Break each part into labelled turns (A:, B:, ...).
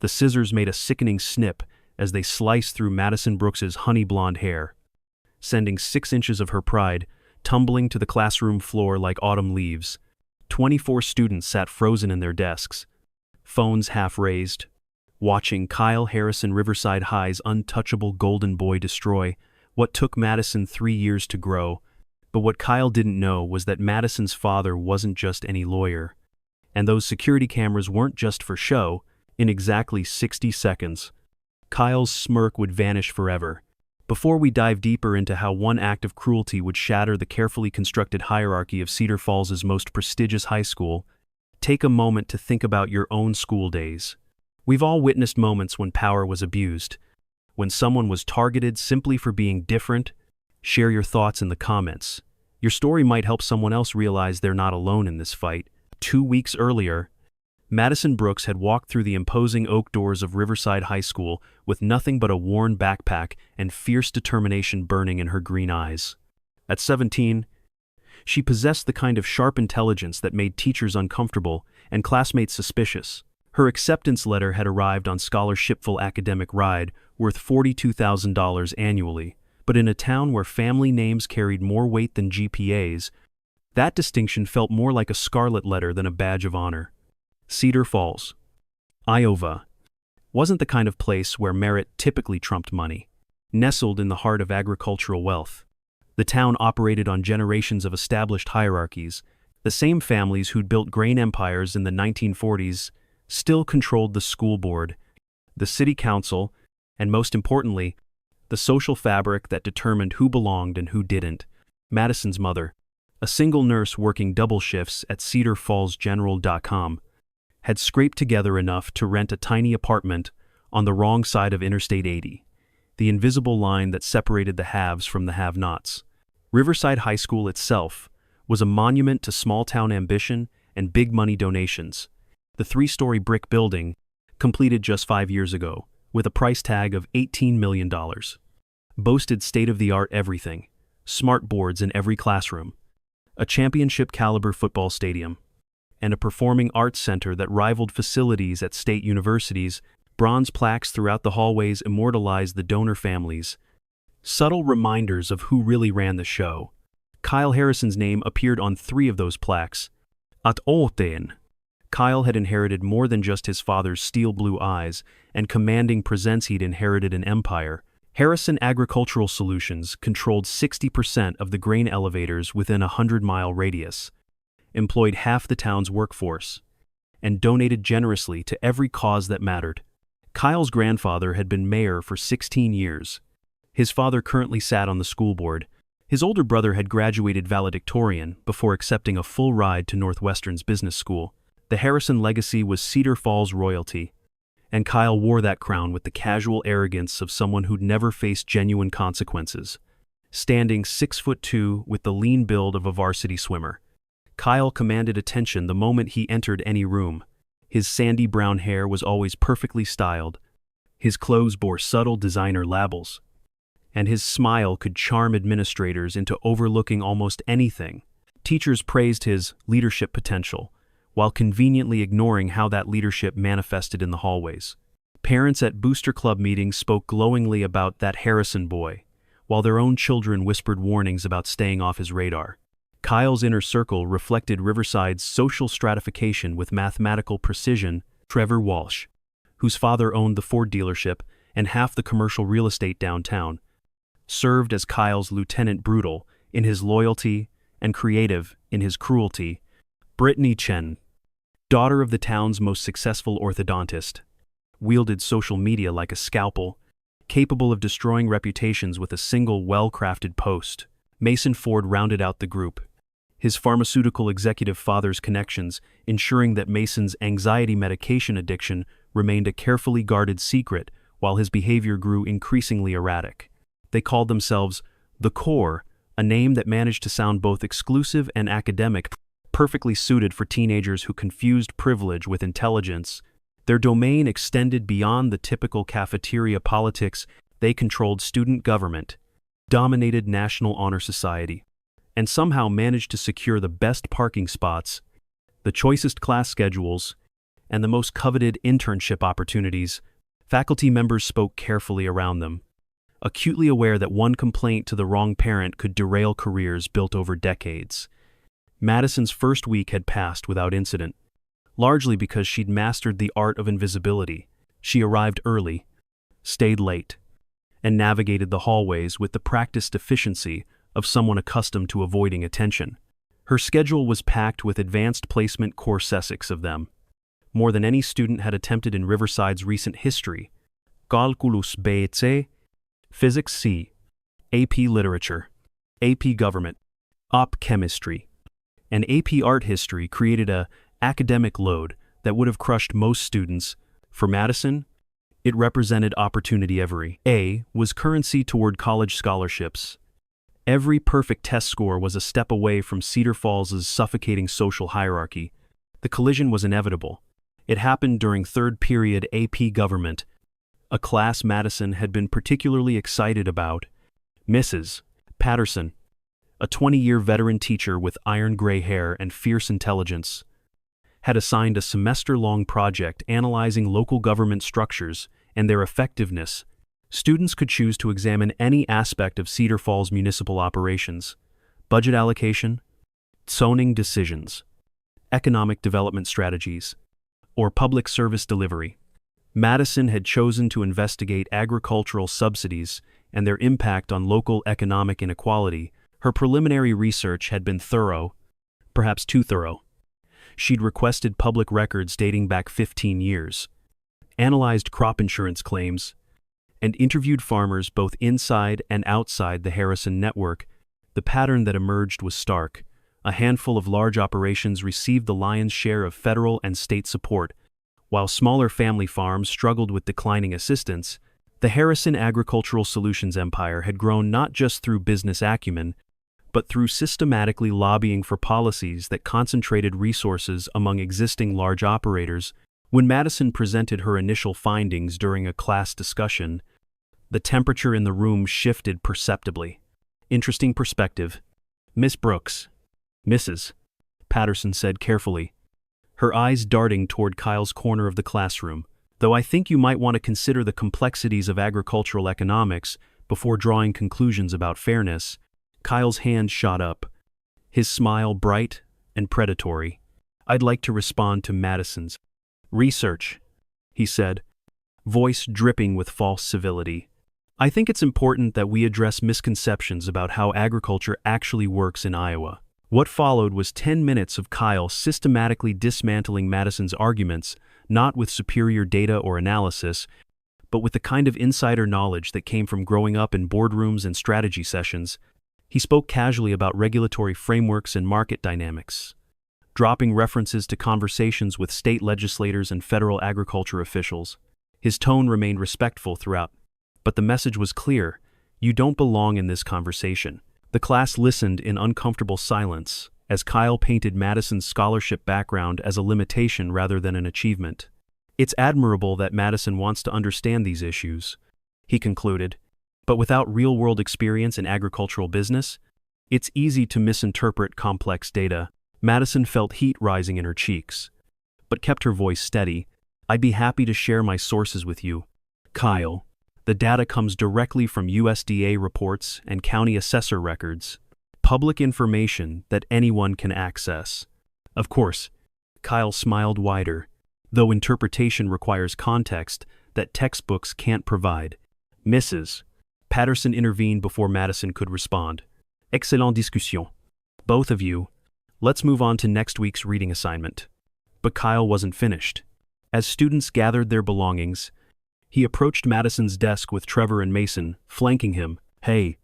A: The scissors made a sickening snip as they sliced through Madison Brooks's honey blonde hair, sending 6 inches of her pride tumbling to the classroom floor like autumn leaves. 24 students sat frozen in their desks, phones half raised, watching Kyle Harrison Riverside High's untouchable golden boy destroy what took Madison 3 years to grow. But what Kyle didn't know was that Madison's father wasn't just any lawyer. And those security cameras weren't just for show. In exactly 60 seconds, Kyle's smirk would vanish forever. Before we dive deeper into how one act of cruelty would shatter the carefully constructed hierarchy of Cedar Falls' most prestigious high school, take a moment to think about your own school days. We've all witnessed moments when power was abused, when someone was targeted simply for being different. Share your thoughts in the comments. Your story might help someone else realize they're not alone in this fight. 2 weeks earlier, Madison Brooks had walked through the imposing oak doors of Riverside High School with nothing but a worn backpack and fierce determination burning in her green eyes. At 17, she possessed the kind of sharp intelligence that made teachers uncomfortable and classmates suspicious. Her acceptance letter had arrived on scholarshipful academic ride worth $42,000 annually, but in a town where family names carried more weight than GPAs, that distinction felt more like a scarlet letter than a badge of honor. Cedar Falls, Iowa, wasn't the kind of place where merit typically trumped money. Nestled in the heart of agricultural wealth, the town operated on generations of established hierarchies. The same families who'd built grain empires in the 1940s still controlled the school board, the city council, and most importantly, the social fabric that determined who belonged and who didn't. Madison's mother, a single nurse working double shifts at cedarfallsgeneral.com, had scraped together enough to rent a tiny apartment on the wrong side of Interstate 80, the invisible line that separated the haves from the have-nots. Riverside High School itself was a monument to small-town ambition and big-money donations. The 3-story brick building, completed just 5 years ago, with a price tag of $18 million, boasted state-of-the-art everything: smart boards in every classroom, a championship-caliber football stadium, and a performing arts center that rivaled facilities at state universities. Bronze plaques throughout the hallways immortalized the donor families, subtle reminders of who really ran the show. Kyle Harrison's name appeared on 3 of those plaques. At Olten, Kyle had inherited more than just his father's steel blue eyes and commanding presence. He'd inherited an empire. Harrison Agricultural Solutions controlled 60% of the grain elevators within a 100-mile radius, employed half the town's workforce, and donated generously to every cause that mattered. Kyle's grandfather had been mayor for 16 years. His father currently sat on the school board. His older brother had graduated valedictorian before accepting a full ride to Northwestern's business school. The Harrison legacy was Cedar Falls royalty, and Kyle wore that crown with the casual arrogance of someone who'd never faced genuine consequences. Standing 6'2" with the lean build of a varsity swimmer, Kyle commanded attention the moment he entered any room. His sandy brown hair was always perfectly styled, his clothes bore subtle designer labels, and his smile could charm administrators into overlooking almost anything. Teachers praised his leadership potential, while conveniently ignoring how that leadership manifested in the hallways. Parents at Booster Club meetings spoke glowingly about that Harrison boy, while their own children whispered warnings about staying off his radar. Kyle's inner circle reflected Riverside's social stratification with mathematical precision. Trevor Walsh, whose father owned the Ford dealership and half the commercial real estate downtown, served as Kyle's lieutenant, brutal in his loyalty and creative in his cruelty. Brittany Chen, daughter of the town's most successful orthodontist, wielded social media like a scalpel, capable of destroying reputations with a single well-crafted post. Mason Ford rounded out the group, his pharmaceutical executive father's connections ensuring that Mason's anxiety medication addiction remained a carefully guarded secret while his behavior grew increasingly erratic. They called themselves the Core, a name that managed to sound both exclusive and academic, perfectly suited for teenagers who confused privilege with intelligence. Their domain extended beyond the typical cafeteria politics. They controlled student government, dominated National Honor Society, and somehow managed to secure the best parking spots, the choicest class schedules, and the most coveted internship opportunities, faculty members spoke carefully around them, acutely aware that one complaint to the wrong parent could derail careers built over decades. Madison's first week had passed without incident, largely because she'd mastered the art of invisibility. She arrived early, stayed late, and navigated the hallways with the practiced efficiency of someone accustomed to avoiding attention. Her schedule was packed with advanced placement coursesics of them, more than any student had attempted in Riverside's recent history: Calculus B C, Physics C, AP Literature, AP Government, Op Chemistry, and AP Art History created a academic load that would have crushed most students. For Madison, it represented opportunity. Every A was currency toward college scholarships. Every perfect test score was a step away from Cedar Falls's suffocating social hierarchy. The collision was inevitable. It happened during third period AP Government, a class Madison had been particularly excited about. Mrs. Patterson, a 20-year veteran teacher with iron-gray hair and fierce intelligence, had assigned a semester-long project analyzing local government structures and their effectiveness. Students could choose to examine any aspect of Cedar Falls municipal operations: budget allocation, zoning decisions, economic development strategies, or public service delivery. Madison had chosen to investigate agricultural subsidies and their impact on local economic inequality. Her preliminary research had been thorough, perhaps too thorough. She'd requested public records dating back 15 years, analyzed crop insurance claims, and interviewed farmers both inside and outside the Harrison network. The pattern that emerged was stark. A handful of large operations received the lion's share of federal and state support, while smaller family farms struggled with declining assistance. The Harrison Agricultural Solutions empire had grown not just through business acumen, but through systematically lobbying for policies that concentrated resources among existing large operators. When Madison presented her initial findings during a class discussion, the temperature in the room shifted perceptibly. Interesting perspective. Miss Brooks. Mrs. Patterson said carefully, her eyes darting toward Kyle's corner of the classroom. Though I think you might want to consider the complexities of agricultural economics before drawing conclusions about fairness. Kyle's hand shot up, his smile bright and predatory. I'd like to respond to Madison's research, he said, voice dripping with false civility. I think it's important that we address misconceptions about how agriculture actually works in Iowa. What followed was 10 minutes of Kyle systematically dismantling Madison's arguments, not with superior data or analysis, but with the kind of insider knowledge that came from growing up in boardrooms and strategy sessions. He spoke casually about regulatory frameworks and market dynamics, dropping references to conversations with state legislators and federal agriculture officials. His tone remained respectful throughout, but the message was clear: you don't belong in this conversation. The class listened in uncomfortable silence as Kyle painted Madison's scholarship background as a limitation rather than an achievement. It's admirable that Madison wants to understand these issues, he concluded, but without real-world experience in agricultural business, it's easy to misinterpret complex data. Madison felt heat rising in her cheeks, but kept her voice steady. I'd be happy to share my sources with you, Kyle. The data comes directly from USDA reports and county assessor records, public information that anyone can access. Of course, Kyle smiled wider, though interpretation requires context that textbooks can't provide. Mrs. Patterson intervened before Madison could respond. Excellent discussion. Both of you, let's move on to next week's reading assignment. But Kyle wasn't finished. As students gathered their belongings, he approached Madison's desk with Trevor and Mason, flanking him. Hey,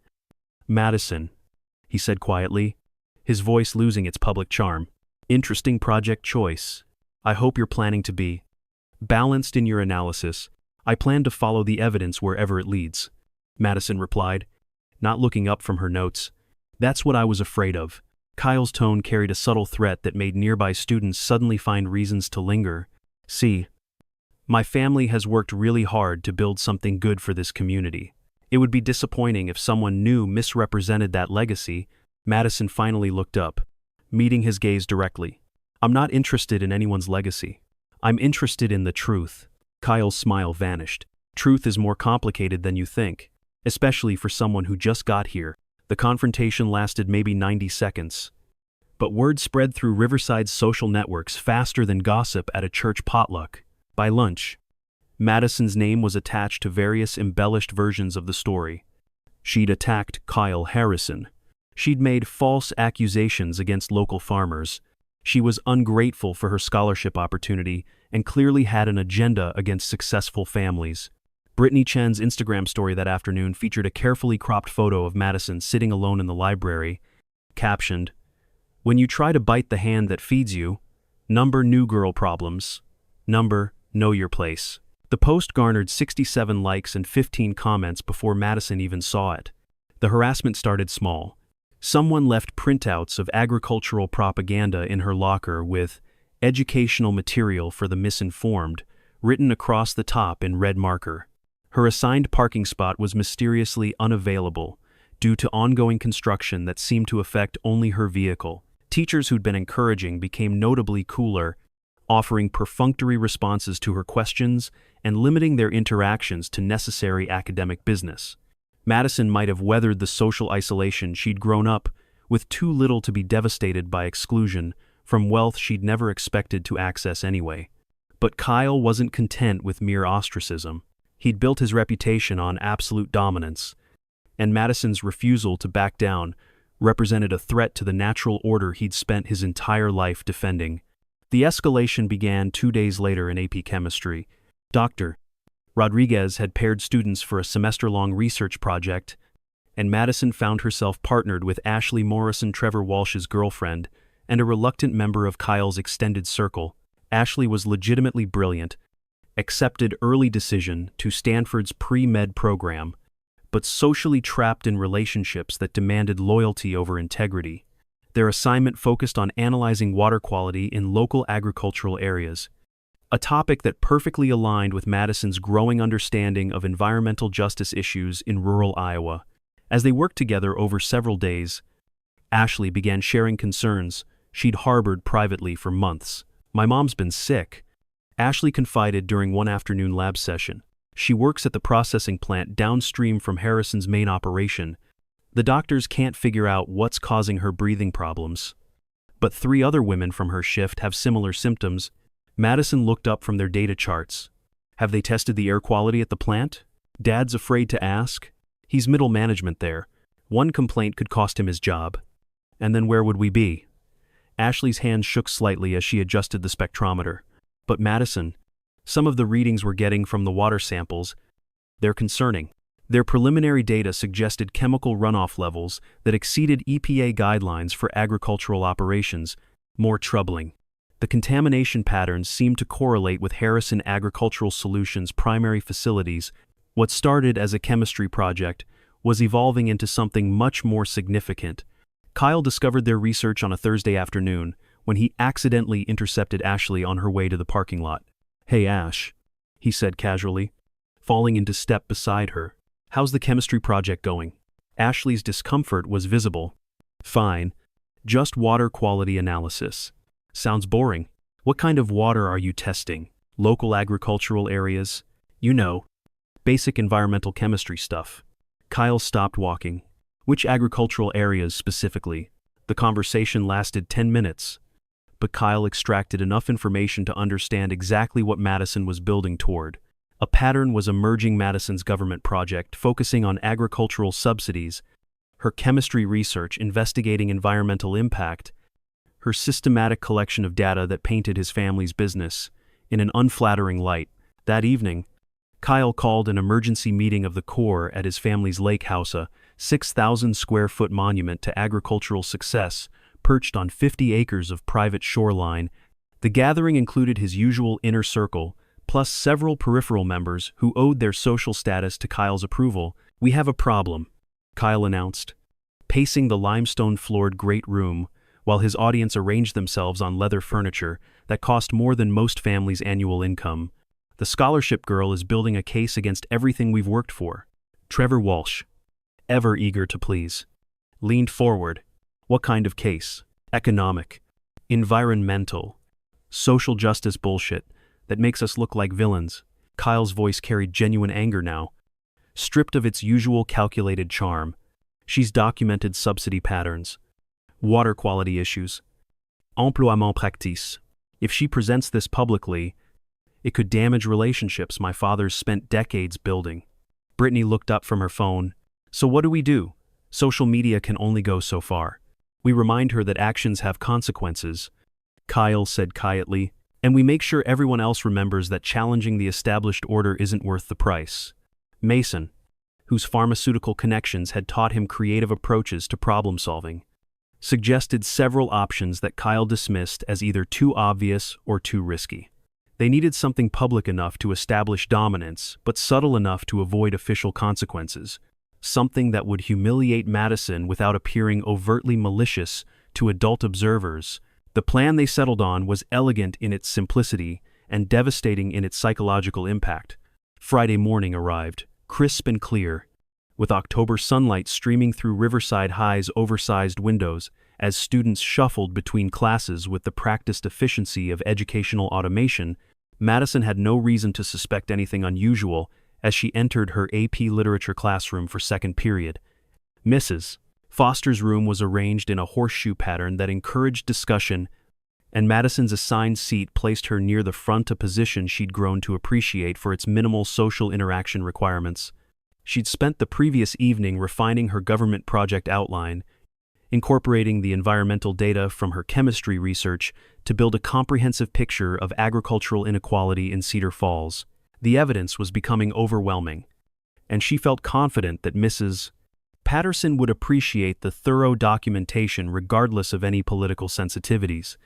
A: Madison, he said quietly, his voice losing its public charm. Interesting project choice. I hope you're planning to be balanced in your analysis. I plan to follow the evidence wherever it leads, Madison replied, not looking up from her notes. That's what I was afraid of. Kyle's tone carried a subtle threat that made nearby students suddenly find reasons to linger. See, my family has worked really hard to build something good for this community. It would be disappointing if someone new misrepresented that legacy. Madison finally looked up, meeting his gaze directly. I'm not interested in anyone's legacy. I'm interested in the truth. Kyle's smile vanished. Truth is more complicated than you think, especially for someone who just got here. The confrontation lasted maybe 90 seconds. But word spread through Riverside's social networks faster than gossip at a church potluck. By lunch, Madison's name was attached to various embellished versions of the story. She'd attacked Kyle Harrison. She'd made false accusations against local farmers. She was ungrateful for her scholarship opportunity and clearly had an agenda against successful families. Brittany Chen's Instagram story that afternoon featured a carefully cropped photo of Madison sitting alone in the library, captioned, "When you try to bite the hand that feeds you, number new girl problems. Number, know your place." The post garnered 67 likes and 15 comments before Madison even saw it. The harassment started small. Someone left printouts of agricultural propaganda in her locker with "educational material for the misinformed" written across the top in red marker. Her assigned parking spot was mysteriously unavailable due to ongoing construction that seemed to affect only her vehicle. Teachers who'd been encouraging became notably cooler, offering perfunctory responses to her questions and limiting their interactions to necessary academic business. Madison might have weathered the social isolation she'd grown up with too little to be devastated by exclusion from wealth she'd never expected to access anyway. But Kyle wasn't content with mere ostracism. He'd built his reputation on absolute dominance, and Madison's refusal to back down represented a threat to the natural order he'd spent his entire life defending. The escalation began 2 days later in AP Chemistry. Dr. Rodriguez had paired students for a semester-long research project, and Madison found herself partnered with Ashley Morrison, Trevor Walsh's girlfriend, and a reluctant member of Kyle's extended circle. Ashley was legitimately brilliant, accepted early decision to Stanford's pre-med program, but socially trapped in relationships that demanded loyalty over integrity. Their assignment focused on analyzing water quality in local agricultural areas, a topic that perfectly aligned with Madison's growing understanding of environmental justice issues in rural Iowa. As they worked together over several days, Ashley began sharing concerns she'd harbored privately for months. "My mom's been sick," Ashley confided during one afternoon lab session. "She works at the processing plant downstream from Harrison's main operation. The doctors can't figure out what's causing her breathing problems. But 3 other women from her shift have similar symptoms." Madison looked up from their data charts. "Have they tested the air quality at the plant?" Dad's afraid to ask. He's middle management there. One complaint could cost him his job. And then where would we be? Ashley's hands shook slightly as she adjusted the spectrometer. But Madison, some of the readings we're getting from the water samples, they're concerning. Their preliminary data suggested chemical runoff levels that exceeded EPA guidelines for agricultural operations. More troubling, the contamination patterns seemed to correlate with Harrison Agricultural Solutions' primary facilities. What started as a chemistry project was evolving into something much more significant. Kyle discovered their research on a Thursday afternoon when he accidentally intercepted Ashley on her way to the parking lot. "Hey Ash," he said casually, falling into step beside her. "How's the chemistry project going?" Ashley's discomfort was visible. "Fine. Just water quality analysis." "Sounds boring. What kind of water are you testing? Local agricultural areas? You know, basic environmental chemistry stuff." Kyle stopped walking. "Which agricultural areas specifically?" The conversation lasted 10 minutes, but Kyle extracted enough information to understand exactly what Madison was building toward. A pattern was emerging: Madison's government project focusing on agricultural subsidies, her chemistry research investigating environmental impact, her systematic collection of data that painted his family's business in an unflattering light. That evening, Kyle called an emergency meeting of the Corps at his family's lake house, a 6,000-square-foot monument to agricultural success perched on 50 acres of private shoreline. The gathering included his usual inner circle, plus several peripheral members who owed their social status to Kyle's approval. "We have a problem," Kyle announced, pacing the limestone-floored great room while his audience arranged themselves on leather furniture that cost more than most families' annual income. "The scholarship girl is building a case against everything we've worked for." Trevor Walsh, ever eager to please, leaned forward. "What kind of case?" "Economic, environmental, social justice bullshit. that makes us look like villains. Kyle's voice carried genuine anger now. Stripped of its usual calculated charm, she's documented subsidy patterns, water quality issues, emploiement practice. If she presents this publicly, it could damage relationships my father's spent decades building. Brittany looked up from her phone. So what do we do? Social media can only go so far. We remind her that actions have consequences, Kyle said quietly, and we make sure everyone else remembers that challenging the established order isn't worth the price. Mason, whose pharmaceutical connections had taught him creative approaches to problem solving, suggested several options that Kyle dismissed as either too obvious or too risky. They needed something public enough to establish dominance, but subtle enough to avoid official consequences. Something that would humiliate Madison without appearing overtly malicious to adult observers. The plan they settled on was elegant in its simplicity and devastating in its psychological impact. Friday morning arrived, crisp and clear, with October sunlight streaming through Riverside High's oversized windows as students shuffled between classes with the practiced efficiency of educational automation. Madison had no reason to suspect anything unusual as she entered her AP Literature classroom for second period. Mrs. Foster's room was arranged in a horseshoe pattern that encouraged discussion, and Madison's assigned seat placed her near the front, a position she'd grown to appreciate for its minimal social interaction requirements. She'd spent the previous evening refining her government project outline, incorporating the environmental data from her chemistry research to build a comprehensive picture of agricultural inequality in Cedar Falls. The evidence was becoming overwhelming, and she felt confident that Mrs. Patterson would appreciate the thorough documentation regardless of any political sensitivities.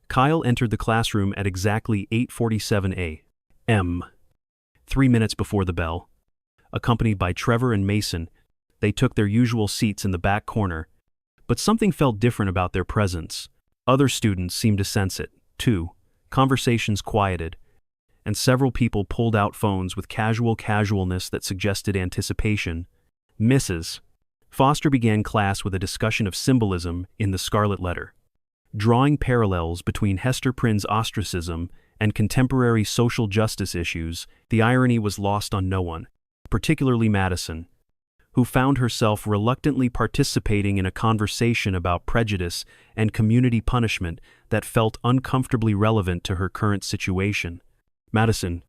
A: Kyle entered the classroom at exactly 8:47 a.m. 3 minutes before the bell. Accompanied by Trevor and Mason, they took their usual seats in the back corner, but something felt different about their presence. Other students seemed to sense it, too. Conversations quieted, and several people pulled out phones with casualness that suggested anticipation. Mrs. Foster began class with a discussion of symbolism in the Scarlet Letter. Drawing parallels between Hester Prynne's ostracism and contemporary social justice issues, the irony was lost on no one, particularly Madison, who found herself reluctantly participating in a conversation about prejudice and community punishment that felt uncomfortably relevant to her current situation. Madison,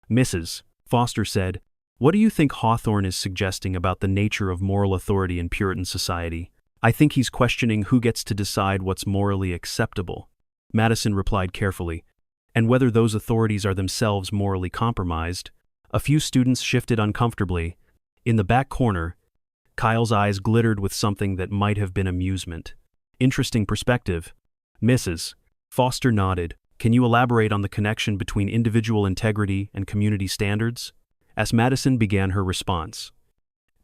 A: Mrs. Foster said, "What do you think Hawthorne is suggesting about the nature of moral authority in Puritan society?" "I think he's questioning who gets to decide what's morally acceptable," Madison replied carefully, "and whether those authorities are themselves morally compromised." A few students shifted uncomfortably. In the back corner, Kyle's eyes glittered with something that might have been amusement. "Interesting perspective." Mrs. Foster nodded. "Can you elaborate on the connection between individual integrity and community standards?" As Madison began her response,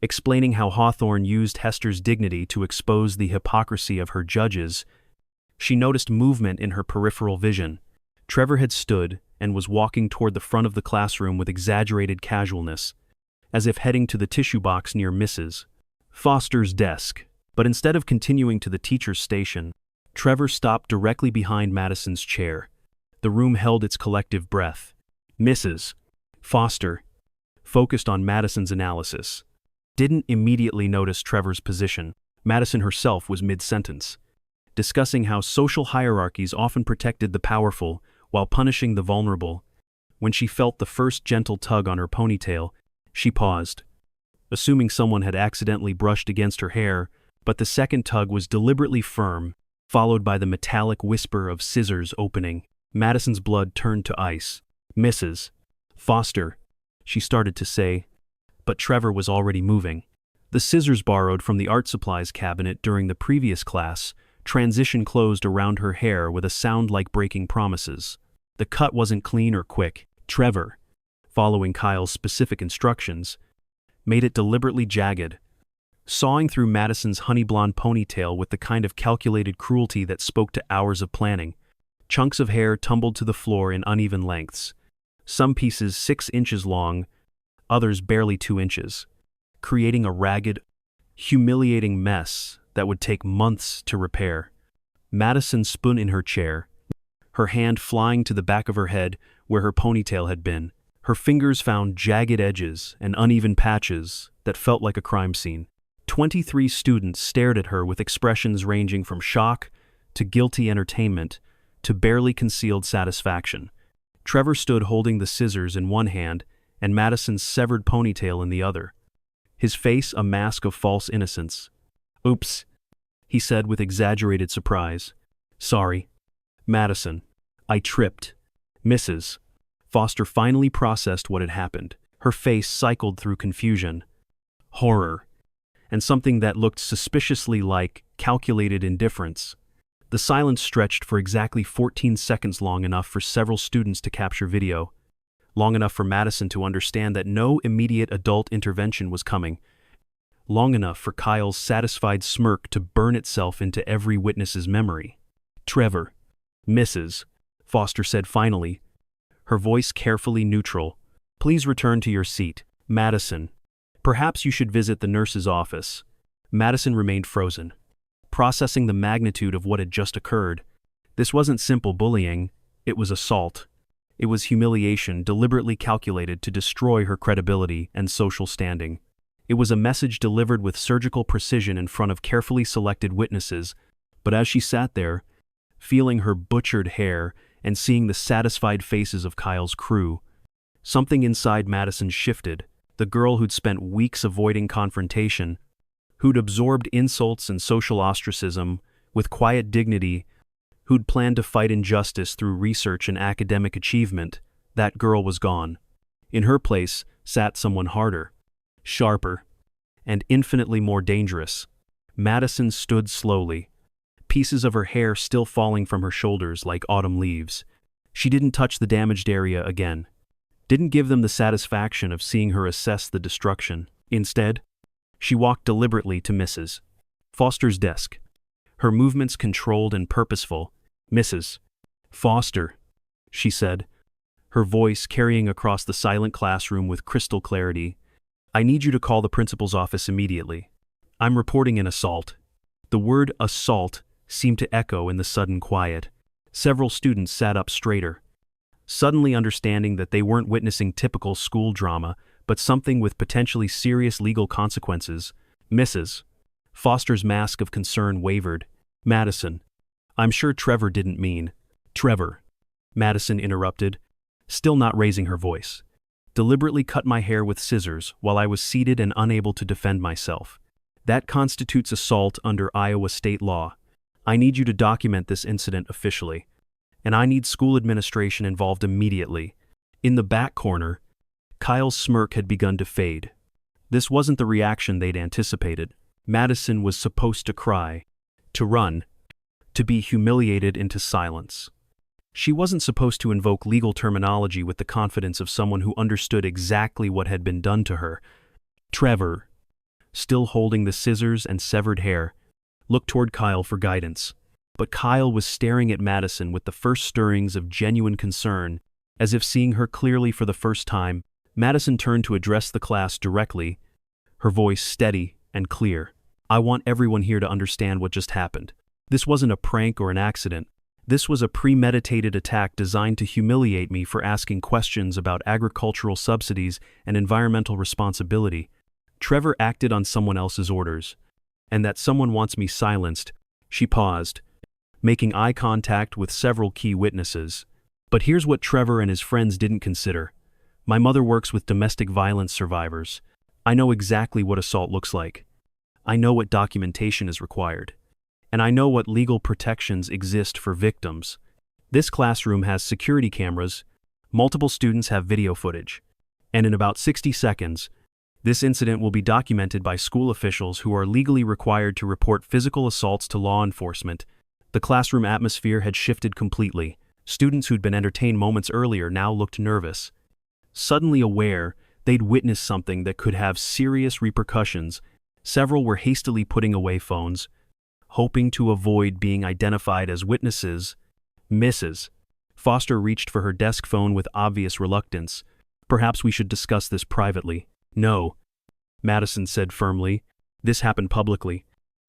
A: explaining how Hawthorne used Hester's dignity to expose the hypocrisy of her judges, she noticed movement in her peripheral vision. Trevor had stood and was walking toward the front of the classroom with exaggerated casualness, as if heading to the tissue box near Mrs. Foster's desk. But instead of continuing to the teacher's station, Trevor stopped directly behind Madison's chair. The room held its collective breath. Mrs. Foster, focused on Madison's analysis, didn't immediately notice Trevor's position. Madison herself was mid-sentence, discussing how social hierarchies often protected the powerful while punishing the vulnerable. When she felt the first gentle tug on her ponytail, she paused, assuming someone had accidentally brushed against her hair, but the second tug was deliberately firm, followed by the metallic whisper of scissors opening. Madison's blood turned to ice. "Mrs. Foster," she started to say, but Trevor was already moving. The scissors borrowed from the art supplies cabinet during the previous class transition closed around her hair with a sound like breaking promises. The cut wasn't clean or quick. Trevor, following Kyle's specific instructions, made it deliberately jagged, sawing through Madison's honey blonde ponytail with the kind of calculated cruelty that spoke to hours of planning. Chunks of hair tumbled to the floor in uneven lengths, some pieces 6 inches long, others barely 2 inches, creating a ragged, humiliating mess that would take months to repair. Madison spun in her chair, her hand flying to the back of her head where her ponytail had been. Her fingers found jagged edges and uneven patches that felt like a crime scene. 23 students stared at her with expressions ranging from shock to guilty entertainment to barely concealed satisfaction. Trevor stood holding the scissors in one hand and Madison's severed ponytail in the other, his face a mask of false innocence. "Oops," he said with exaggerated surprise. "Sorry. Madison, I tripped." "Mrs." Foster finally processed what had happened. Her face cycled through confusion, horror, and something that looked suspiciously like calculated indifference. The silence stretched for exactly 14 seconds, long enough for several students to capture video, long enough for Madison to understand that no immediate adult intervention was coming, long enough for Kyle's satisfied smirk to burn itself into every witness's memory. "Trevor." "Mrs." Foster said finally, her voice carefully neutral. "Please return to your seat." "Madison, perhaps you should visit the nurse's office." Madison remained frozen, processing the magnitude of what had just occurred. This wasn't simple bullying, it was assault. It was humiliation deliberately calculated to destroy her credibility and social standing. It was a message delivered with surgical precision in front of carefully selected witnesses, but as she sat there, feeling her butchered hair and seeing the satisfied faces of Kyle's crew, something inside Madison shifted. The girl who'd spent weeks avoiding confrontation, who'd absorbed insults and social ostracism with quiet dignity, who'd planned to fight injustice through research and academic achievement, that girl was gone. In her place sat someone harder, sharper, and infinitely more dangerous. Madison stood slowly, pieces of her hair still falling from her shoulders like autumn leaves. She didn't touch the damaged area again, didn't give them the satisfaction of seeing her assess the destruction. Instead, she walked deliberately to Mrs. Foster's desk, her movements controlled and purposeful. "Mrs. Foster," she said, her voice carrying across the silent classroom with crystal clarity, "I need you to call the principal's office immediately. I'm reporting an assault." The word assault seemed to echo in the sudden quiet. Several students sat up straighter, suddenly understanding that they weren't witnessing typical school drama, but something with potentially serious legal consequences. Mrs. Foster's mask of concern wavered. "Madison, I'm sure Trevor didn't mean." "Trevor," Madison interrupted, still not raising her voice, "deliberately cut my hair with scissors while I was seated and unable to defend myself. That constitutes assault under Iowa state law. I need you to document this incident officially, and I need school administration involved immediately." In the back corner, Kyle's smirk had begun to fade. This wasn't the reaction they'd anticipated. Madison was supposed to cry, to run, to be humiliated into silence. She wasn't supposed to invoke legal terminology with the confidence of someone who understood exactly what had been done to her. Trevor, still holding the scissors and severed hair, looked toward Kyle for guidance. But Kyle was staring at Madison with the first stirrings of genuine concern, as if seeing her clearly for the first time. Madison turned to address the class directly, her voice steady and clear. "I want everyone here to understand what just happened. This wasn't a prank or an accident. This was a premeditated attack designed to humiliate me for asking questions about agricultural subsidies and environmental responsibility. Trevor acted on someone else's orders. And that someone wants me silenced." She paused, making eye contact with several key witnesses. "But here's what Trevor and his friends didn't consider. My mother works with domestic violence survivors. I know exactly what assault looks like. I know what documentation is required. And I know what legal protections exist for victims. This classroom has security cameras, multiple students have video footage, and in about 60 seconds, this incident will be documented by school officials who are legally required to report physical assaults to law enforcement." The classroom atmosphere had shifted completely. Students who'd been entertained moments earlier now looked nervous, suddenly aware they'd witnessed something that could have serious repercussions. Several were hastily putting away phones, hoping to avoid being identified as witnesses. Mrs. Foster reached for her desk phone with obvious reluctance. "Perhaps we should discuss this privately." "No," Madison said firmly. "This happened publicly.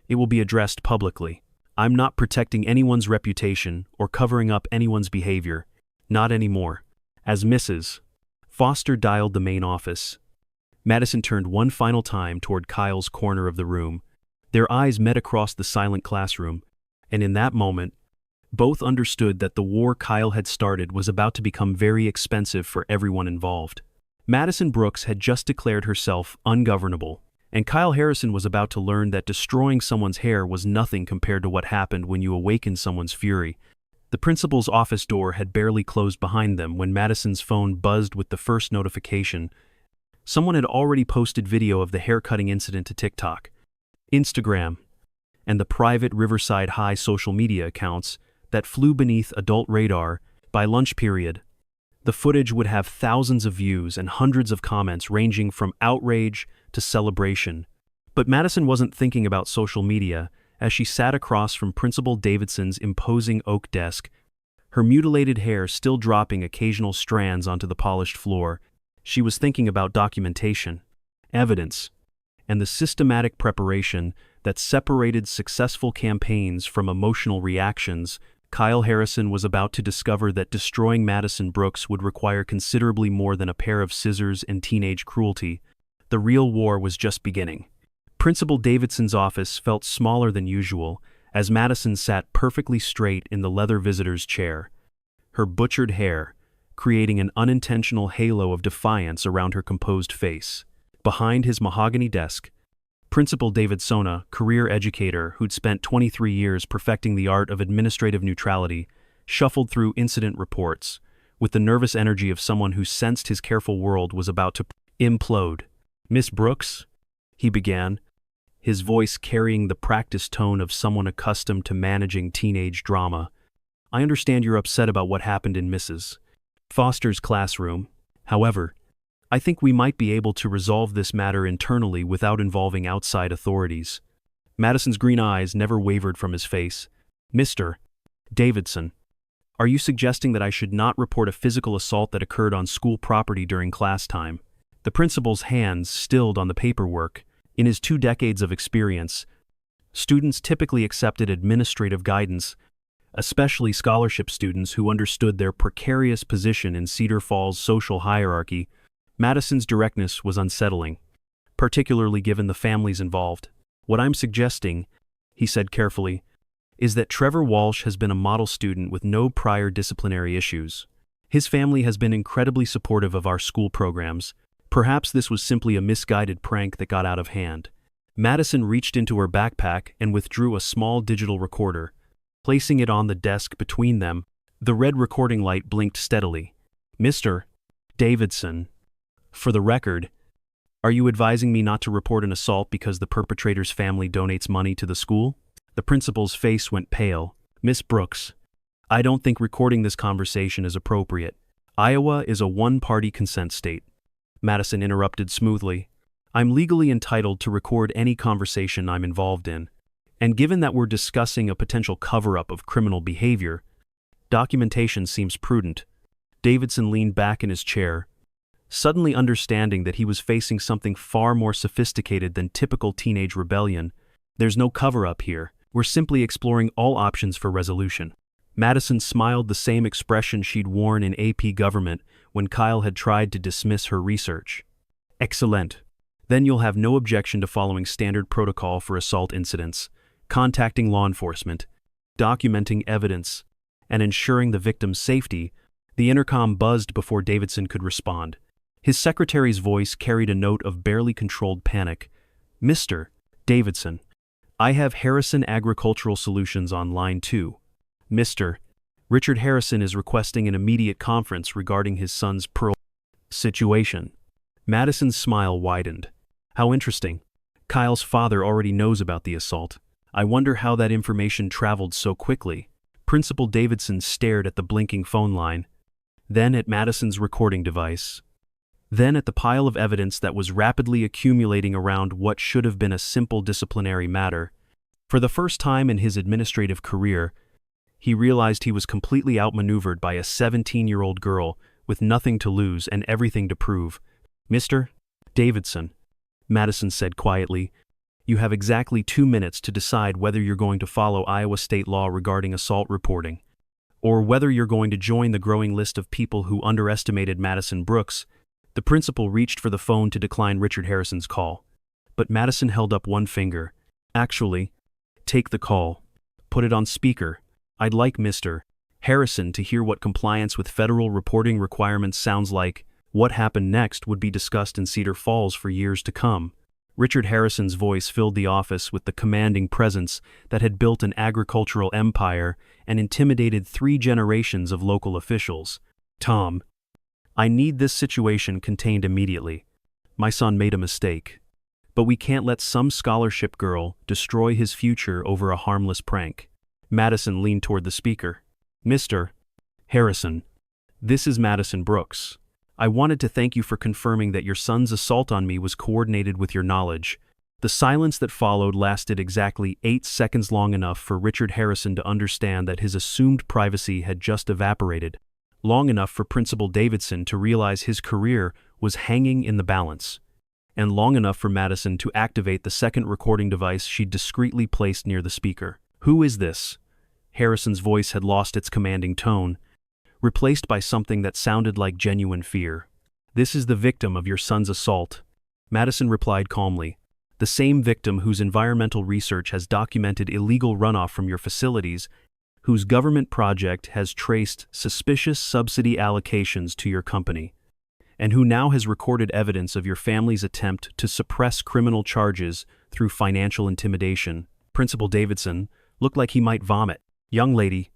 A: It will be addressed publicly. I'm not protecting anyone's reputation or covering up anyone's behavior. Not anymore." As Mrs. Foster dialed the main office, Madison turned one final time toward Kyle's corner of the room. Their eyes met across the silent classroom, and in that moment, both understood that the war Kyle had started was about to become very expensive for everyone involved. Madison Brooks had just declared herself ungovernable, and Kyle Harrison was about to learn that destroying someone's hair was nothing compared to what happened when you awaken someone's fury. The principal's office door had barely closed behind them when Madison's phone buzzed with the first notification. Someone had already posted video of the haircutting incident to TikTok, Instagram, and the private Riverside High social media accounts that flew beneath adult radar. By lunch period, the footage would have thousands of views and hundreds of comments ranging from outrage to celebration. But Madison wasn't thinking about social media as she sat across from Principal Davidson's imposing oak desk, her mutilated hair still dropping occasional strands onto the polished floor. She was thinking about documentation, evidence, and the systematic preparation that separated successful campaigns from emotional reactions. Kyle Harrison was about to discover that destroying Madison Brooks would require considerably more than a pair of scissors and teenage cruelty. The real war was just beginning. Principal Davidson's office felt smaller than usual as Madison sat perfectly straight in the leather visitor's chair, her butchered hair creating an unintentional halo of defiance around her composed face. Behind his mahogany desk, Principal Davidson, career educator who'd spent 23 years perfecting the art of administrative neutrality, shuffled through incident reports with the nervous energy of someone who sensed his careful world was about to implode. "Miss Brooks," he began, his voice carrying the practiced tone of someone accustomed to managing teenage drama. "I understand you're upset about what happened in Mrs. Foster's classroom. However, I think we might be able to resolve this matter internally without involving outside authorities." Madison's green eyes never wavered from his face. "Mr. Davidson, are you suggesting that I should not report a physical assault that occurred on school property during class time?" The principal's hands stilled on the paperwork. In his 2 decades of experience, students typically accepted administrative guidance, especially scholarship students who understood their precarious position in Cedar Falls' social hierarchy. Madison's directness was unsettling, particularly given the families involved. "What I'm suggesting," he said carefully, "is that Trevor Walsh has been a model student with no prior disciplinary issues. His family has been incredibly supportive of our school programs. Perhaps this was simply a misguided prank that got out of hand." Madison reached into her backpack and withdrew a small digital recorder. Placing it on the desk between them, the red recording light blinked steadily. "Mr. Davidson, for the record, are you advising me not to report an assault because the perpetrator's family donates money to the school?" The principal's face went pale. "Miss Brooks, I don't think recording this conversation is appropriate. Iowa is a one-party consent state." Madison interrupted smoothly. "I'm legally entitled to record any conversation I'm involved in. And given that we're discussing a potential cover-up of criminal behavior, documentation seems prudent." Davidson leaned back in his chair, suddenly understanding that he was facing something far more sophisticated than typical teenage rebellion. "There's no cover-up here. We're simply exploring all options for resolution." Madison smiled the same expression she'd worn in AP Government when Kyle had tried to dismiss her research. "Excellent. Then you'll have no objection to following standard protocol for assault incidents, contacting law enforcement, documenting evidence, and ensuring the victim's safety." The intercom buzzed before Davidson could respond. His secretary's voice carried a note of barely controlled panic. "Mr. Davidson, I have Harrison Agricultural Solutions on line 2. Mr. Richard Harrison is requesting an immediate conference regarding his son's situation." Madison's smile widened. "How interesting. Kyle's father already knows about the assault. I wonder how that information traveled so quickly." Principal Davidson stared at the blinking phone line, then at Madison's recording device, then at the pile of evidence that was rapidly accumulating around what should have been a simple disciplinary matter. For the first time in his administrative career, he realized he was completely outmaneuvered by a 17-year-old girl with nothing to lose and everything to prove. "Mr. Davidson," Madison said quietly, "you have exactly 2 minutes to decide whether you're going to follow Iowa state law regarding assault reporting, or whether you're going to join the growing list of people who underestimated Madison Brooks. The principal reached for the phone to decline Richard Harrison's call. But Madison held up one finger. Actually, take the call. Put it on speaker. I'd like Mr. Harrison to hear what compliance with federal reporting requirements sounds like. What happened next would be discussed in Cedar Falls for years to come. Richard Harrison's voice filled the office with the commanding presence that had built an agricultural empire and intimidated 3 generations of local officials. Tom, I need this situation contained immediately. My son made a mistake. But we can't let some scholarship girl destroy his future over a harmless prank. Madison leaned toward the speaker. Mr. Harrison, this is Madison Brooks. I wanted to thank you for confirming that your son's assault on me was coordinated with your knowledge. The silence that followed lasted exactly 8 seconds, long enough for Richard Harrison to understand that his assumed privacy had just evaporated, long enough for Principal Davidson to realize his career was hanging in the balance, and long enough for Madison to activate the second recording device she'd discreetly placed near the speaker. Who is this? Harrison's voice had lost its commanding tone, replaced by something that sounded like genuine fear. This is the victim of your son's assault, Madison replied calmly. The same victim whose environmental research has documented illegal runoff from your facilities, whose government project has traced suspicious subsidy allocations to your company, and who now has recorded evidence of your family's attempt to suppress criminal charges through financial intimidation. Principal Davidson looked like he might vomit. Young lady,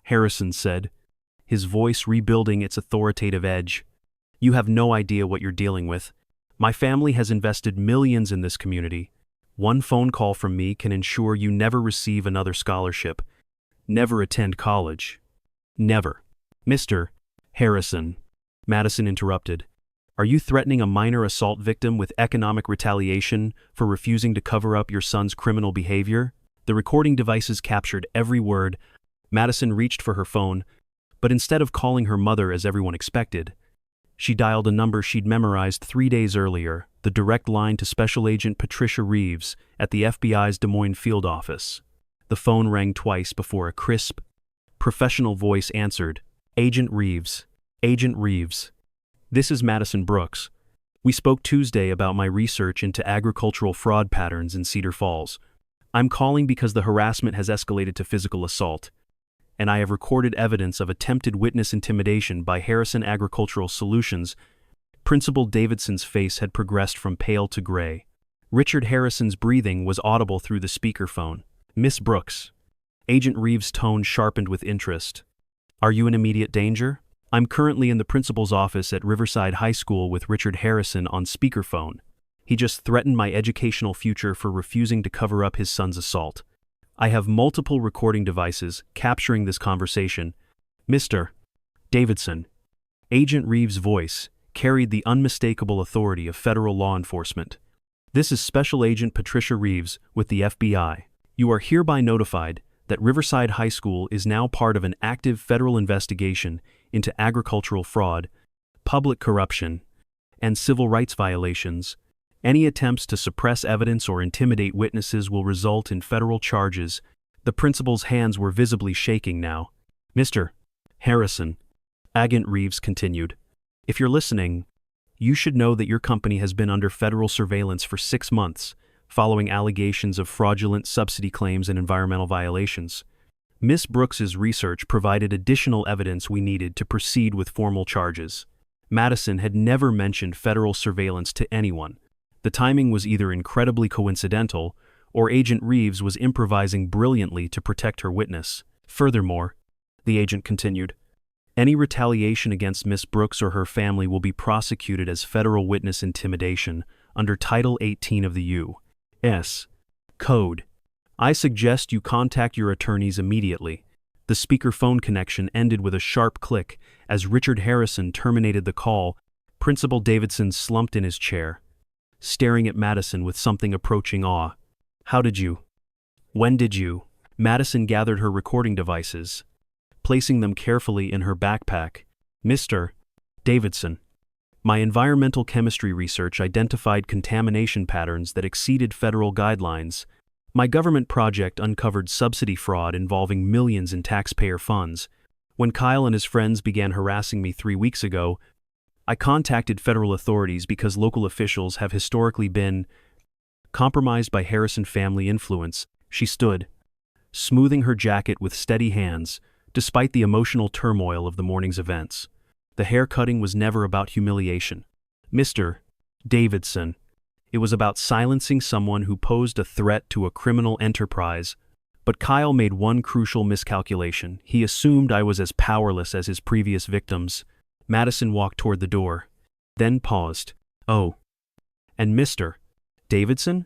A: Harrison said, his voice rebuilding its authoritative edge. You have no idea what you're dealing with. My family has invested millions in this community. One phone call from me can ensure you never receive another scholarship, never attend college. Never. Mr. Harrison, Madison interrupted. Are you threatening a minor assault victim with economic retaliation for refusing to cover up your son's criminal behavior? The recording devices captured every word. Madison reached for her phone, but instead of calling her mother as everyone expected, she dialed a number she'd memorized 3 days earlier, the direct line to Special Agent Patricia Reeves at the FBI's Des Moines field office. The phone rang twice before a crisp, professional voice answered. Agent Reeves. Agent Reeves. This is Madison Brooks. We spoke Tuesday about my research into agricultural fraud patterns in Cedar Falls. I'm calling because the harassment has escalated to physical assault, and I have recorded evidence of attempted witness intimidation by Harrison Agricultural Solutions. Principal Davidson's face had progressed from pale to gray. Richard Harrison's breathing was audible through the speakerphone. Miss Brooks. Agent Reeves' tone sharpened with interest. Are you in immediate danger? I'm currently in the principal's office at Riverside High School with Richard Harrison on speakerphone. He just threatened my educational future for refusing to cover up his son's assault. I have multiple recording devices capturing this conversation. Mr. Davidson. Agent Reeves' voice carried the unmistakable authority of federal law enforcement. This is Special Agent Patricia Reeves with the FBI. You are hereby notified that Riverside High School is now part of an active federal investigation into agricultural fraud, public corruption, and civil rights violations. Any attempts to suppress evidence or intimidate witnesses will result in federal charges. The principal's hands were visibly shaking now. Mr. Harrison, Agent Reeves continued, if you're listening, you should know that your company has been under federal surveillance for 6 months, following allegations of fraudulent subsidy claims and environmental violations. Miss Brooks's research provided additional evidence we needed to proceed with formal charges. Madison had never mentioned federal surveillance to anyone. The timing was either incredibly coincidental, or Agent Reeves was improvising brilliantly to protect her witness. Furthermore, the agent continued, any retaliation against Miss Brooks or her family will be prosecuted as federal witness intimidation under Title 18 of the U.S. Code. I suggest you contact your attorneys immediately. The speakerphone connection ended with a sharp click as Richard Harrison terminated the call. Principal Davidson slumped in his chair, staring at Madison with something approaching awe. How did you? When did you? Madison gathered her recording devices, placing them carefully in her backpack. Mr. Davidson, my environmental chemistry research identified contamination patterns that exceeded federal guidelines. My government project uncovered subsidy fraud involving millions in taxpayer funds. When Kyle and his friends began harassing me 3 weeks ago, I contacted federal authorities because local officials have historically been compromised by Harrison family influence. She stood, smoothing her jacket with steady hands, despite the emotional turmoil of the morning's events. The hair cutting was never about humiliation. Mr. Davidson. It was about silencing someone who posed a threat to a criminal enterprise. But Kyle made one crucial miscalculation. He assumed I was as powerless as his previous victims. Madison walked toward the door, then paused. Oh. And Mr. Davidson?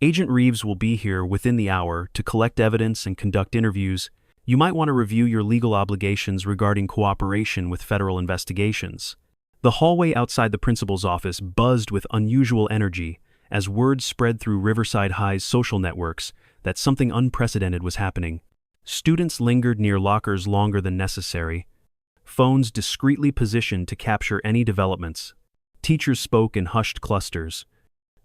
A: Agent Reeves will be here within the hour to collect evidence and conduct interviews. You might want to review your legal obligations regarding cooperation with federal investigations. The hallway outside the principal's office buzzed with unusual energy as word spread through Riverside High's social networks that something unprecedented was happening. Students lingered near lockers longer than necessary, phones discreetly positioned to capture any developments. Teachers spoke in hushed clusters,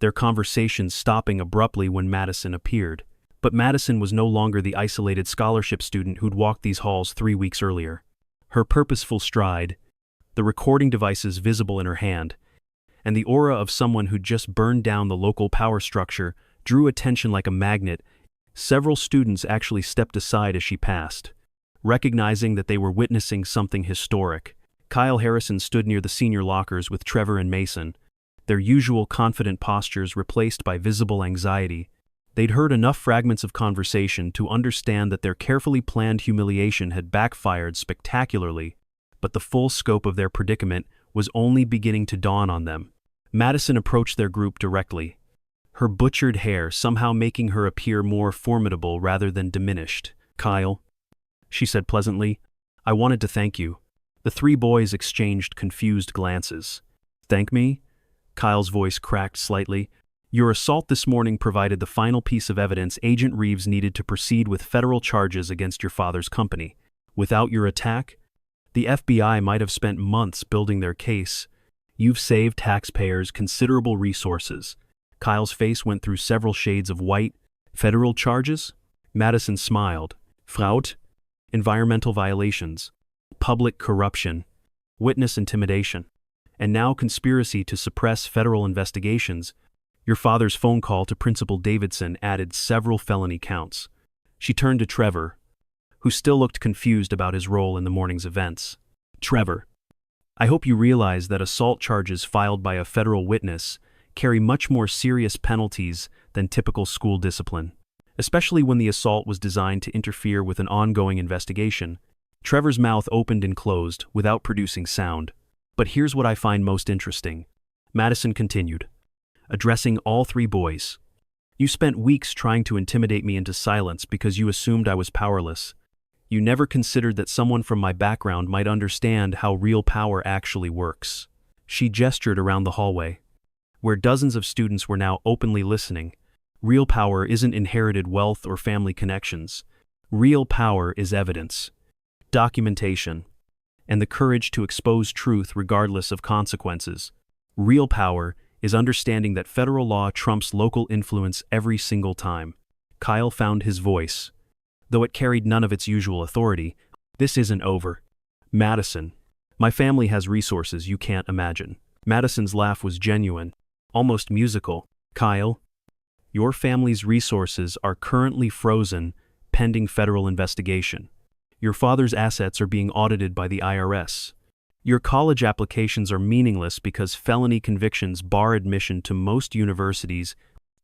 A: their conversations stopping abruptly when Madison appeared. But Madison was no longer the isolated scholarship student who'd walked these halls 3 weeks earlier. Her purposeful stride, the recording devices visible in her hand, and the aura of someone who'd just burned down the local power structure drew attention like a magnet. Several students actually stepped aside as she passed, recognizing that they were witnessing something historic. Kyle Harrison stood near the senior lockers with Trevor and Mason, their usual confident postures replaced by visible anxiety. They'd heard enough fragments of conversation to understand that their carefully planned humiliation had backfired spectacularly, but the full scope of their predicament was only beginning to dawn on them. Madison approached their group directly, her butchered hair somehow making her appear more formidable rather than diminished. Kyle, she said pleasantly, I wanted to thank you. The 3 boys exchanged confused glances. Thank me? Kyle's voice cracked slightly. Your assault this morning provided the final piece of evidence Agent Reeves needed to proceed with federal charges against your father's company. Without your attack, the FBI might have spent months building their case. You've saved taxpayers considerable resources. Kyle's face went through several shades of white. Federal charges? Madison smiled. Fraud? Environmental violations. Public corruption. Witness intimidation. And now conspiracy to suppress federal investigations. Your father's phone call to Principal Davidson added several felony counts. She turned to Trevor, who still looked confused about his role in the morning's events. Trevor, I hope you realize that assault charges filed by a federal witness carry much more serious penalties than typical school discipline, especially when the assault was designed to interfere with an ongoing investigation. Trevor's mouth opened and closed without producing sound. But here's what I find most interesting. Madison continued, addressing all 3 boys. You spent weeks trying to intimidate me into silence because you assumed I was powerless. You never considered that someone from my background might understand how real power actually works. She gestured around the hallway, where dozens of students were now openly listening. Real power isn't inherited wealth or family connections. Real power is evidence, documentation, and the courage to expose truth regardless of consequences. Real power is understanding that federal law trumps local influence every single time. Kyle found his voice. Though it carried none of its usual authority, this isn't over. Madison, my family has resources you can't imagine. Madison's laugh was genuine, almost musical. Kyle, your family's resources are currently frozen pending federal investigation. Your father's assets are being audited by the IRS. Your college applications are meaningless because felony convictions bar admission to most universities.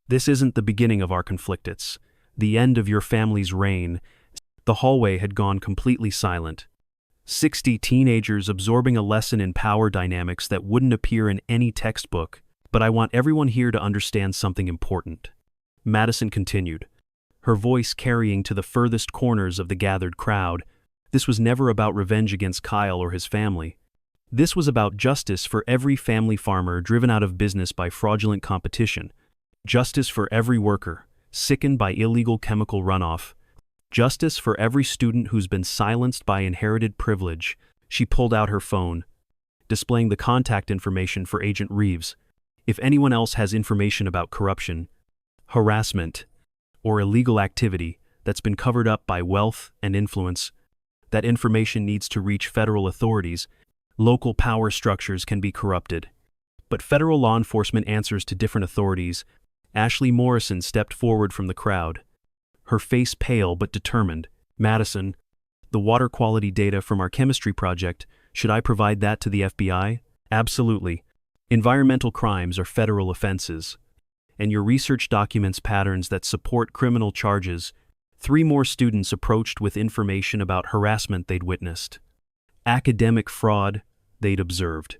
A: This isn't the beginning of our conflict, it's the end of your family's reign. The hallway had gone completely silent. 60 teenagers absorbing a lesson in power dynamics that wouldn't appear in any textbook. But I want everyone here to understand something important. Madison continued, her voice carrying to the furthest corners of the gathered crowd. This was never about revenge against Kyle or his family. This was about justice for every family farmer driven out of business by fraudulent competition. Justice for every worker sickened by illegal chemical runoff. Justice for every student who's been silenced by inherited privilege. She pulled out her phone, displaying the contact information for Agent Reeves. If anyone else has information about corruption, harassment, or illegal activity that's been covered up by wealth and influence, that information needs to reach federal authorities. Local power structures can be corrupted. But federal law enforcement answers to different authorities. Ashley Morrison stepped forward from the crowd, her face pale but determined. Madison, the water quality data from our chemistry project, should I provide that to the FBI? Absolutely. Environmental crimes are federal offenses. And your research documents patterns that support criminal charges. 3 more students approached with information about harassment they'd witnessed, academic fraud they'd observed,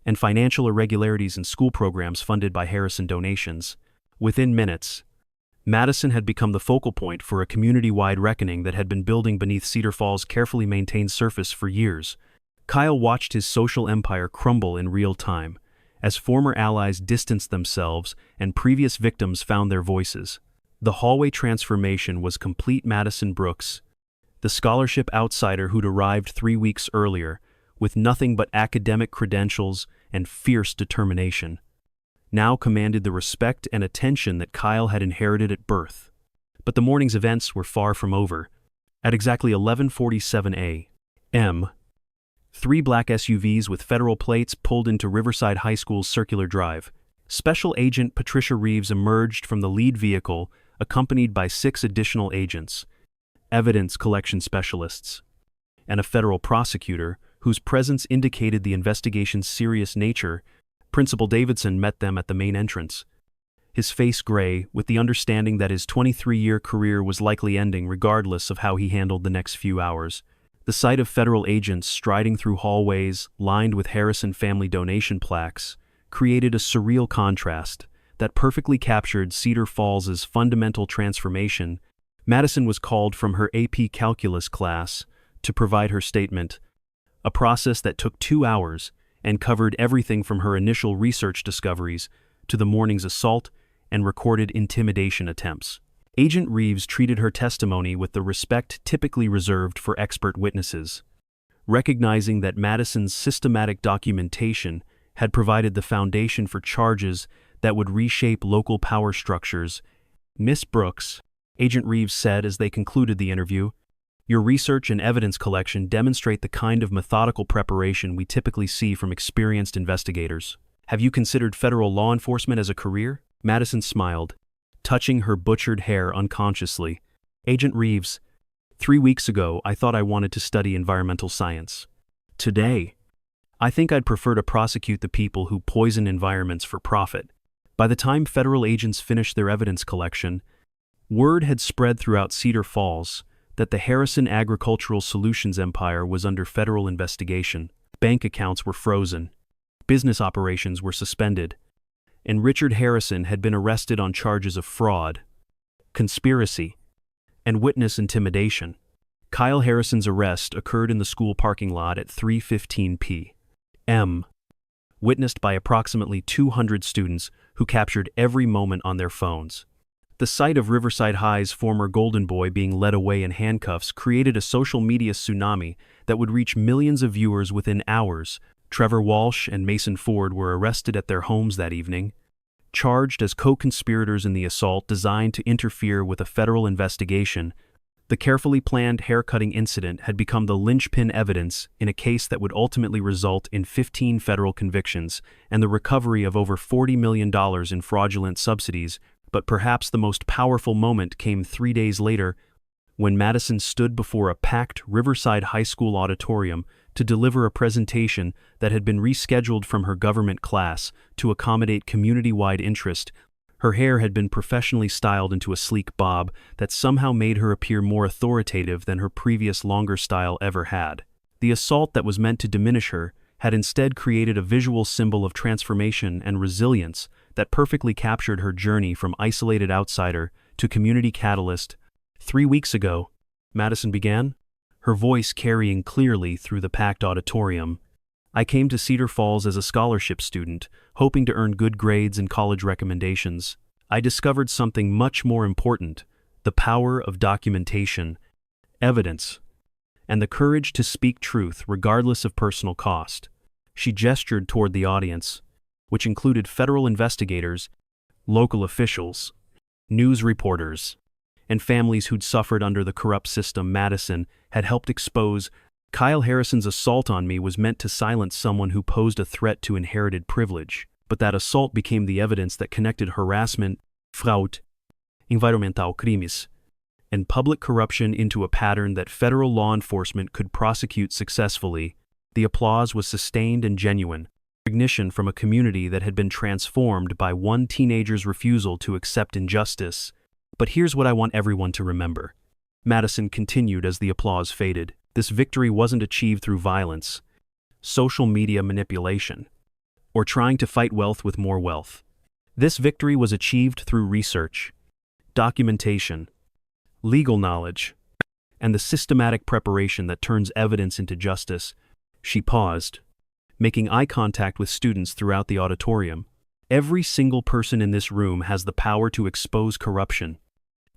A: and financial irregularities in school programs funded by Harrison donations. Within minutes, Madison had become the focal point for a community-wide reckoning that had been building beneath Cedar Falls' carefully maintained surface for years. Kyle watched his social empire crumble in real time, as former allies distanced themselves and previous victims found their voices. The hallway transformation was complete. Madison Brooks, the scholarship outsider who'd arrived 3 weeks earlier, with nothing but academic credentials and fierce determination, now commanded the respect and attention that Kyle had inherited at birth. But the morning's events were far from over. At exactly 11:47 a.m., 3 black SUVs with federal plates pulled into Riverside High School's circular drive. Special Agent Patricia Reeves emerged from the lead vehicle, accompanied by 6 additional agents, evidence collection specialists, and a federal prosecutor whose presence indicated the investigation's serious nature. Principal Davidson met them at the main entrance, his face gray, with the understanding that his 23-year career was likely ending regardless of how he handled the next few hours. The sight of federal agents striding through hallways lined with Harrison family donation plaques created a surreal contrast that perfectly captured Cedar Falls' fundamental transformation. Madison was called from her AP Calculus class to provide her statement, a process that took 2 hours and covered everything from her initial research discoveries to the morning's assault and recorded intimidation attempts. Agent Reeves treated her testimony with the respect typically reserved for expert witnesses, recognizing that Madison's systematic documentation had provided the foundation for charges that would reshape local power structures. Miss Brooks, Agent Reeves said as they concluded the interview, your research and evidence collection demonstrate the kind of methodical preparation we typically see from experienced investigators. Have you considered federal law enforcement as a career? Madison smiled, touching her butchered hair unconsciously. Agent Reeves, 3 weeks ago, I thought I wanted to study environmental science. Today, I think I'd prefer to prosecute the people who poison environments for profit. By the time federal agents finished their evidence collection, word had spread throughout Cedar Falls that the Harrison Agricultural Solutions empire was under federal investigation. Bank accounts were frozen, business operations were suspended, and Richard Harrison had been arrested on charges of fraud, conspiracy, and witness intimidation. Kyle Harrison's arrest occurred in the school parking lot at 3:15 p.m., witnessed by approximately 200 students who captured every moment on their phones. The sight of Riverside High's former Golden Boy being led away in handcuffs created a social media tsunami that would reach millions of viewers within hours. Trevor Walsh and Mason Ford were arrested at their homes that evening, charged as co-conspirators in the assault designed to interfere with a federal investigation. The carefully planned haircutting incident had become the linchpin evidence in a case that would ultimately result in 15 federal convictions and the recovery of over $40 million in fraudulent subsidies. But perhaps the most powerful moment came 3 days later, when Madison stood before a packed Riverside High School auditorium to deliver a presentation that had been rescheduled from her government class to accommodate community-wide interest. Her hair had been professionally styled into a sleek bob that somehow made her appear more authoritative than her previous longer style ever had. The assault that was meant to diminish her had instead created a visual symbol of transformation and resilience that perfectly captured her journey from isolated outsider to community catalyst. 3 weeks ago, Madison began, her voice carrying clearly through the packed auditorium. I came to Cedar Falls as a scholarship student, hoping to earn good grades and college recommendations. I discovered something much more important, the power of documentation, evidence, and the courage to speak truth regardless of personal cost. She gestured toward the audience, which included federal investigators, local officials, news reporters, and families who'd suffered under the corrupt system Madison had helped expose. Kyle Harrison's assault on me was meant to silence someone who posed a threat to inherited privilege, but that assault became the evidence that connected harassment, fraude, environmental crimes, and public corruption into a pattern that federal law enforcement could prosecute successfully. The applause was sustained and genuine, recognition from a community that had been transformed by one teenager's refusal to accept injustice. But here's what I want everyone to remember. Madison continued as the applause faded. This victory wasn't achieved through violence, social media manipulation, or trying to fight wealth with more wealth. This victory was achieved through research, documentation, legal knowledge, and the systematic preparation that turns evidence into justice. She paused, making eye contact with students throughout the auditorium. Every single person in this room has the power to expose corruption,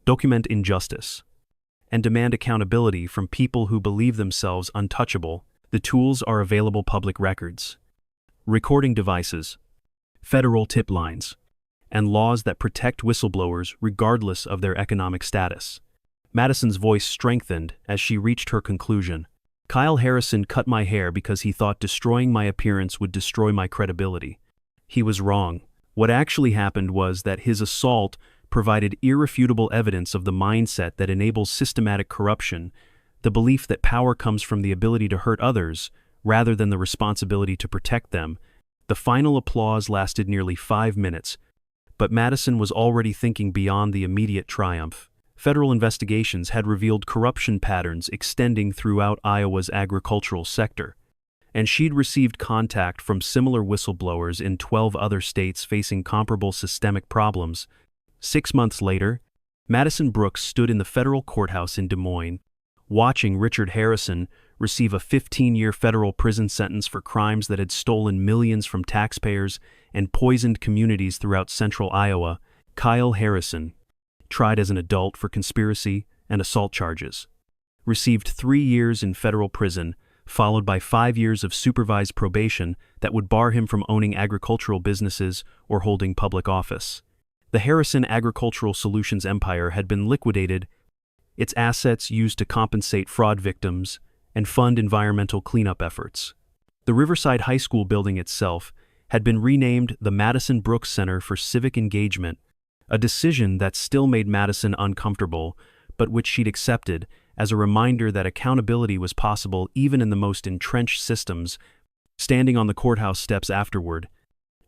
A: document injustice, and demand accountability from people who believe themselves untouchable. The tools are available: public records, recording devices, federal tip lines, and laws that protect whistleblowers regardless of their economic status. Madison's voice strengthened as she reached her conclusion. Kyle Harrison cut my hair because he thought destroying my appearance would destroy my credibility. He was wrong. What actually happened was that his assault provided irrefutable evidence of the mindset that enables systematic corruption, the belief that power comes from the ability to hurt others rather than the responsibility to protect them. The final applause lasted nearly 5 minutes, but Madison was already thinking beyond the immediate triumph. Federal investigations had revealed corruption patterns extending throughout Iowa's agricultural sector, and she'd received contact from similar whistleblowers in 12 other states facing comparable systemic problems. 6 months later, Madison Brooks stood in the federal courthouse in Des Moines, watching Richard Harrison receive a 15-year federal prison sentence for crimes that had stolen millions from taxpayers and poisoned communities throughout central Iowa. Kyle Harrison, tried as an adult for conspiracy and assault charges, received 3 years in federal prison, followed by 5 years of supervised probation that would bar him from owning agricultural businesses or holding public office. The Harrison Agricultural Solutions empire had been liquidated, its assets used to compensate fraud victims and fund environmental cleanup efforts. The Riverside High School building itself had been renamed the Madison Brooks Center for Civic Engagement, a decision that still made Madison uncomfortable, but which she'd accepted as a reminder that accountability was possible even in the most entrenched systems. Standing on the courthouse steps afterward,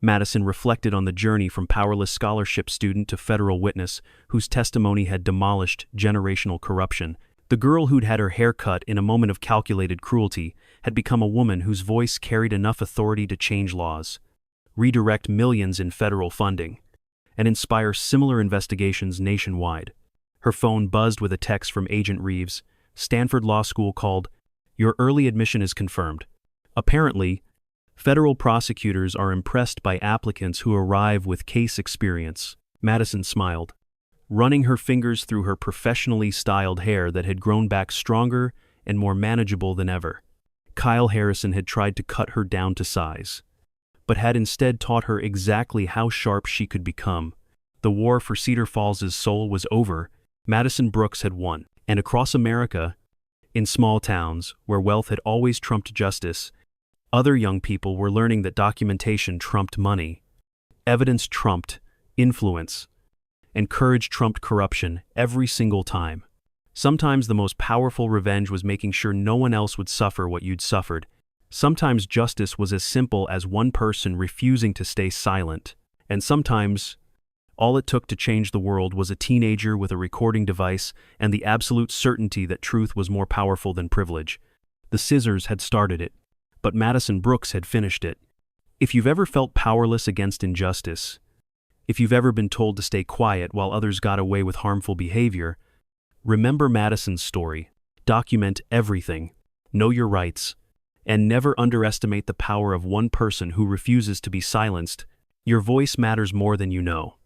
A: Madison reflected on the journey from powerless scholarship student to federal witness whose testimony had demolished generational corruption. The girl who'd had her hair cut in a moment of calculated cruelty had become a woman whose voice carried enough authority to change laws, redirect millions in federal funding, and inspire similar investigations nationwide. Her phone buzzed with a text from Agent Reeves. Stanford Law School called. "Your early admission is confirmed." Apparently, federal prosecutors are impressed by applicants who arrive with case experience. Madison smiled, running her fingers through her professionally styled hair that had grown back stronger and more manageable than ever. Kyle Harrison had tried to cut her down to size, but had instead taught her exactly how sharp she could become. The war for Cedar Falls' soul was over. Madison Brooks had won. And across America, in small towns where wealth had always trumped justice, other young people were learning that documentation trumped money, evidence trumped influence, and courage trumped corruption every single time. Sometimes the most powerful revenge was making sure no one else would suffer what you'd suffered. Sometimes justice was as simple as one person refusing to stay silent, and sometimes all it took to change the world was a teenager with a recording device and the absolute certainty that truth was more powerful than privilege. The scissors had started it, but Madison Brooks had finished it. If you've ever felt powerless against injustice, if you've ever been told to stay quiet while others got away with harmful behavior, remember Madison's story. Document everything, know your rights, and never underestimate the power of one person who refuses to be silenced. Your voice matters more than you know.